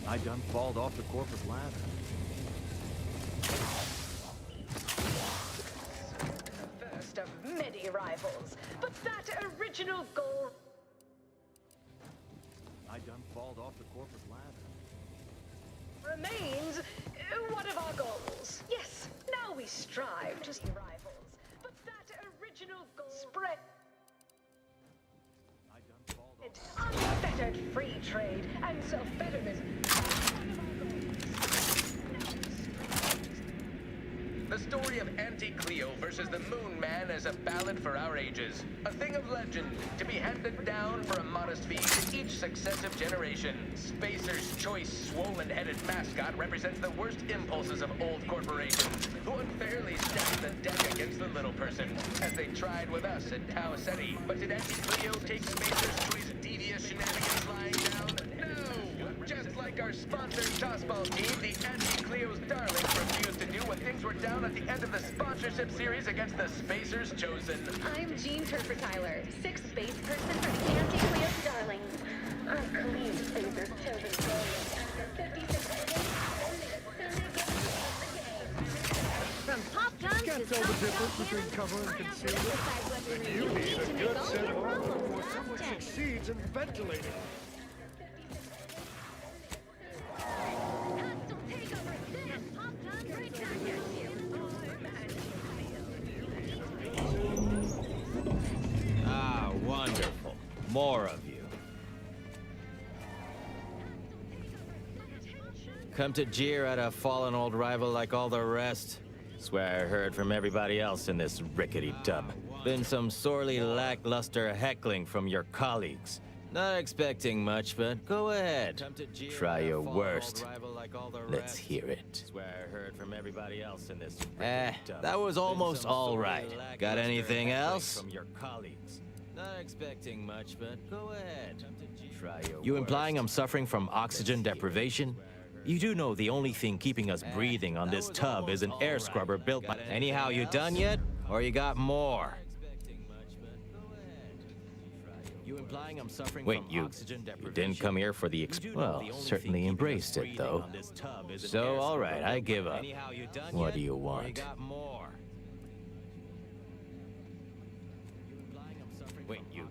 I done falled off the corporate ladder. The first of many rivals, but that original goal I done falled off the corporate ladder. remains one of our goals. Yes, now we strive to be rivals, but that original goal spread I done falled off. unfettered free trade and self-betterment. The story of Auntie Cleo versus the Moon Man is a ballad for our ages. A thing of legend, to be handed down for a modest fee to each successive generation. Spacer's Choice swollen-headed mascot represents the worst impulses of old corporations, who unfairly stacked the deck against the little person, as they tried with us at Tau Ceti. But did Auntie Cleo take Spacer's Choice devious shenanigans lying down? No! Just like our sponsor Tossball team, the Auntie Cleo's darlings refused to do what things were down at the end of the sponsorship series against the Spacers Chosen. I'm Jean Turper-Tyler, sixth base person for the Anti-Cleo's Darlings. I'm Colleen Spacer's chosen brilliant after 56 innings, only a Sunday game. From pop guns to Can't tell the difference soft between cannons, cover and I concealment. decide what You need a to good make all set your of armor problems before last someone day. succeeds in ventilating. Hostile takeover this pop gun right back at you. Ah, wonderful. More of you. Come to jeer at a fallen old rival like all the rest. Swear I heard from everybody else in this rickety tub. Been some sorely lackluster heckling from your colleagues. Not expecting much, but go ahead. Try your worst. Let's hear it. Swear I heard from everybody else in this. That was almost all right. Got anything else? From your colleagues. Not expecting much, but go ahead. Try your You implying I'm suffering from oxygen deprivation? You do know the only thing keeping us breathing on this tub is an air scrubber built by... Anyhow, you done yet? Or you got more? You implying I'm suffering from oxygen deprivation? You didn't come here for the well, certainly embraced it, though. So, all right, I give up. What do you want? Wait, you...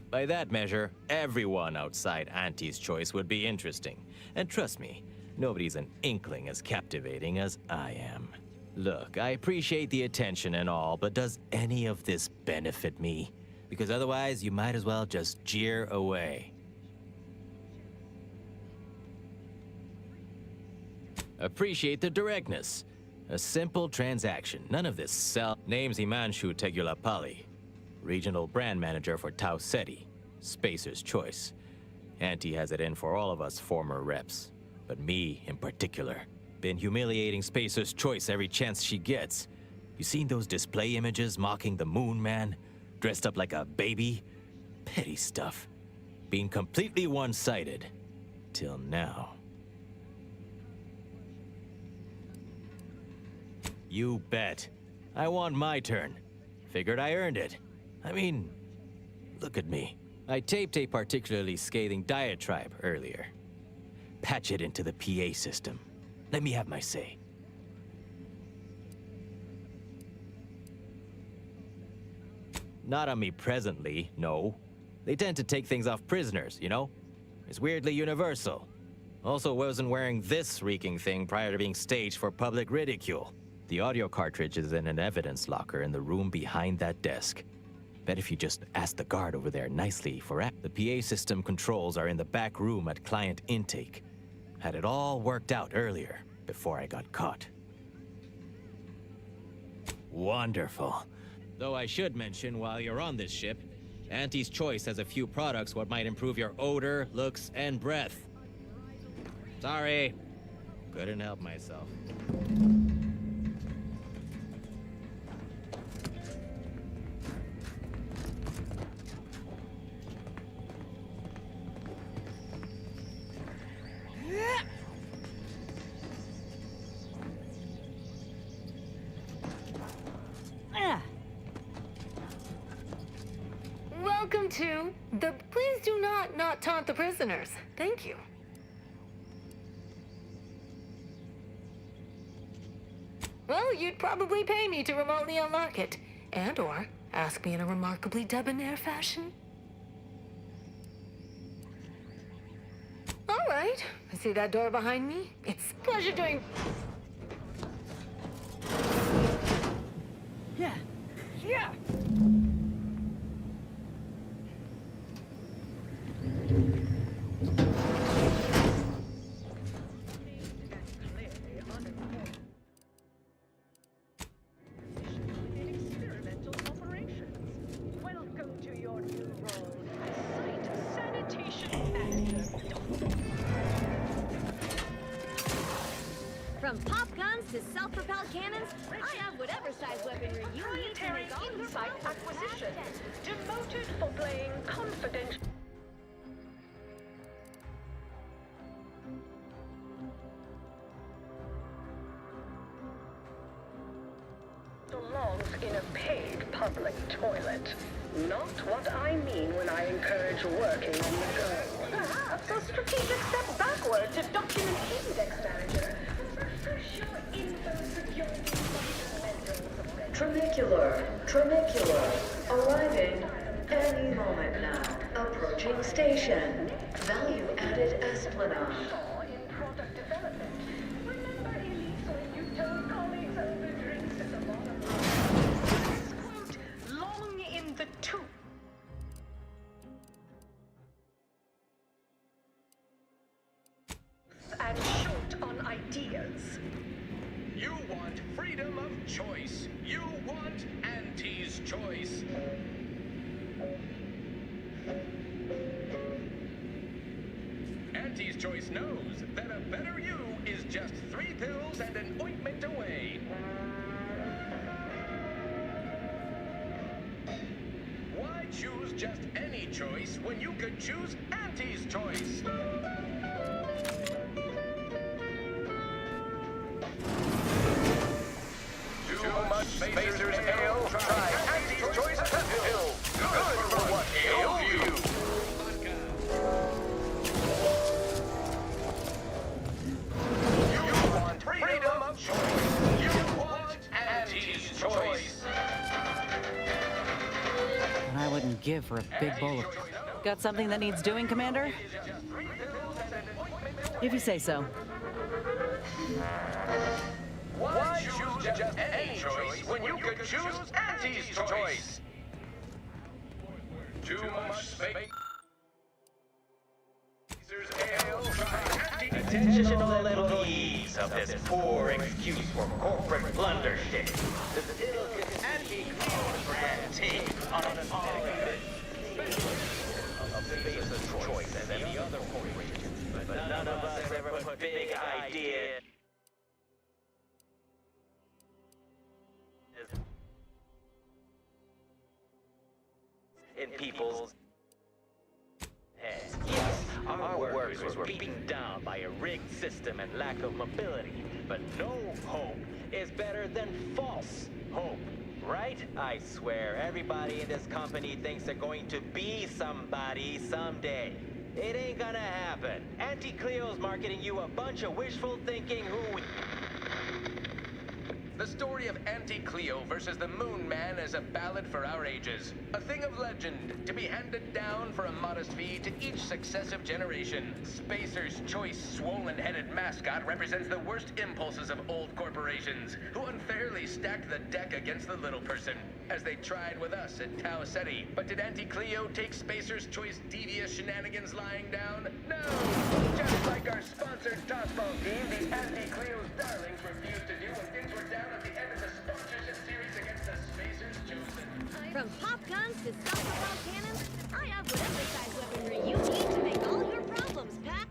By that measure, everyone outside Auntie's Choice would be interesting. And trust me, nobody's an inkling as captivating as I am. Look, I appreciate the attention and all, but does any of this benefit me? Because otherwise, you might as well just jeer away. Appreciate the directness. A simple transaction. None of this sell. Name's Himanshu Tegulapalli. Regional brand manager for Tau Ceti, Spacer's Choice. Auntie has it in for all of us former reps, but me in particular. Been humiliating Spacer's Choice every chance she gets. You seen those display images mocking the Moon Man? Dressed up like a baby? Petty stuff. Being completely one-sided. Till now. You bet. I want my turn. Figured I earned it. I mean, look at me. I taped a particularly scathing diatribe earlier. Patch it into the PA system. Let me have my say. Not on me presently, no. They tend to take things off prisoners, you know? It's weirdly universal. Also wasn't wearing this reeking thing prior to being staged for public ridicule. The audio cartridge is in an evidence locker in the room behind that desk. Bet if you just ask the guard over there nicely for the PA system controls are in the back room at client intake. Had it all worked out earlier, before I got caught. Wonderful. Though I should mention while you're on this ship, Auntie's Choice has a few products what might improve your odor, looks, and breath. Sorry. Couldn't help myself. Welcome to the Please Do Not Taunt the Prisoners. Thank you. Well, you'd probably pay me to remotely unlock it. And/or ask me in a remarkably debonair fashion. All right. See that door behind me? It's a pleasure doing... Yeah. Yeah. Experimental operations. Welcome to your new role as Site Sanitation Manager. From pop guns to self-propelled cannons, I have whatever size weaponry you need to Proprietary make all the insight rounds acquisition. fast. Demoted for playing confidential. Belongs in a paid public toilet. Not what I mean when I encourage working on the go. Perhaps a strategic step backward to document index manager. Refresh your info security fundamentals. Tramicular, arriving any moment now. Approaching station. Value added Esplanade. In product development. Remember, Elise, when you told colleagues over drinks at the bottom? Quote, long in the tooth. And short on ideas. You want freedom of choice. You want Auntie's Choice. Auntie's Choice knows that a better you is just 3 pills and an ointment away. Why choose just any choice when you could choose Auntie's Choice? Too much Spacers Ale? Try Auntie's Choice Pill. Good for what ails you. You want freedom of choice. You want Auntie's Choice. And I wouldn't give for a big bowl of... Got something that needs doing, Commander? If you say so. Why choose just any choice when you could choose Auntie's Choice? Too much space. Ale. Try Auntie's Intentional little ease of this poor excuse for corporate blundership. The pill is anti-clone for antique on an of Spacer's Choice as any other corporation. But none of us ever put big idea in people's heads. Yes, our workers were beaten down by a rigged system and lack of mobility. But no hope is better than false hope, right? I swear, everybody in this company thinks they're going to be somebody someday. It ain't gonna happen. Auntie Cleo's marketing you a bunch of wishful thinking who... The story of Auntie Cleo versus the Moon Man is a ballad for our ages. A thing of legend, to be handed down for a modest fee to each successive generation. Spacer's Choice swollen-headed mascot represents the worst impulses of old corporations, who unfairly stacked the deck against the little person. as they tried with us at Tau Ceti. But did Auntie Cleo take Spacer's Choice devious shenanigans lying down? No! Just like our sponsored tossball team, the Auntie Cleo's darlings refused to do when things were down at the end of the sponsorship series against the Spacer's Chosen. From pop guns to self-propelled cannons, I have whatever size weaponry you need to make all your problems, Pat.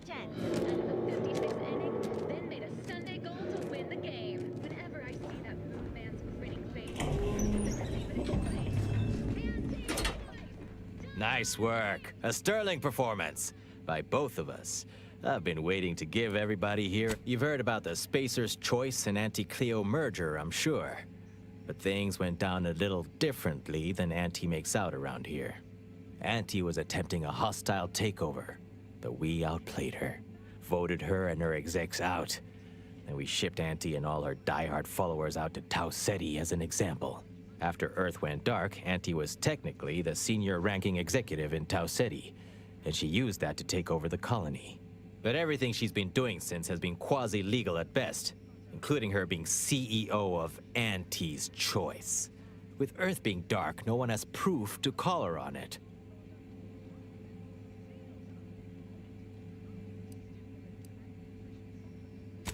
10 out of the 56th inning, then made a Sunday goal to win the game. Whenever I see that Moon Man's grinning face, Nice work. A sterling performance by both of us. I've been waiting to give everybody here. You've heard about the Spacer's Choice and Auntie Cleo merger, I'm sure. But things went down a little differently than Auntie makes out around here. Auntie was attempting a hostile takeover, but we outplayed her, voted her and her execs out. And we shipped Auntie and all her diehard followers out to Tau Ceti as an example. After Earth went dark, Auntie was technically the senior ranking executive in Tau Ceti, and she used that to take over the colony. But everything she's been doing since has been quasi-legal at best, including her being CEO of Auntie's Choice. With Earth being dark, no one has proof to call her on it.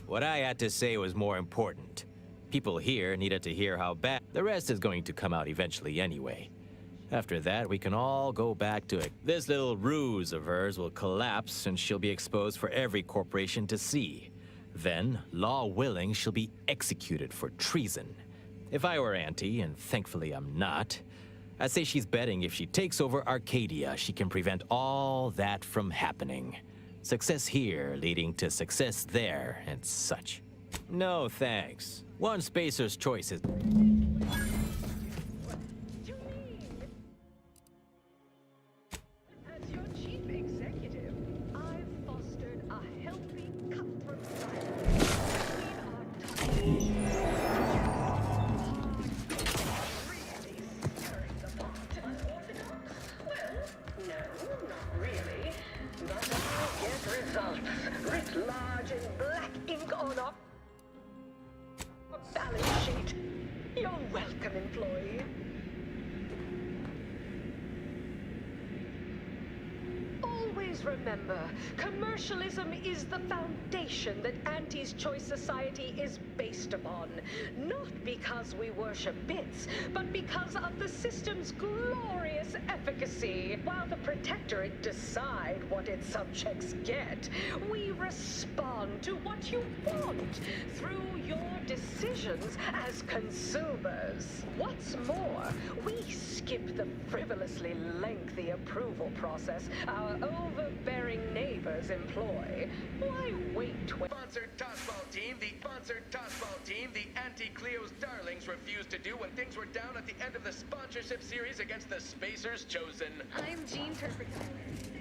What I had to say was more important. People here needed to hear how bad. The rest is going to come out eventually anyway. After that, we can all go back to it. This little ruse of hers will collapse and she'll be exposed for every corporation to see. Then, law willing, she'll be executed for treason. If I were Auntie, and thankfully I'm not, I'd say she's betting if she takes over Arcadia, she can prevent all that from happening. Success here leading to success there and such. No thanks. One Spacer's Choice is... As your chief executive, I've fostered a healthy, cutthroat between really stirring the pot. Unorthodox? Well, no, not really. But I'll get results writ large in black ink on a balance sheet. You're welcome, employee. Always remember, commercialism is the foundation that Auntie's Choice Society is based upon. Not because we worship bits, but because of the system's glorious efficacy. While the Protectorate decide what its subjects get, we respond to what you want through your decisions as consumers. What's more, we skip the frivolously lengthy approval process our overbearing neighbors employ. Why wait? Sponsored tossball team, the Auntie Cleo's darlings refused to do when things were down at the end of the sponsorship series against the Spacer's Chosen. I'm Jean Turper Tyler.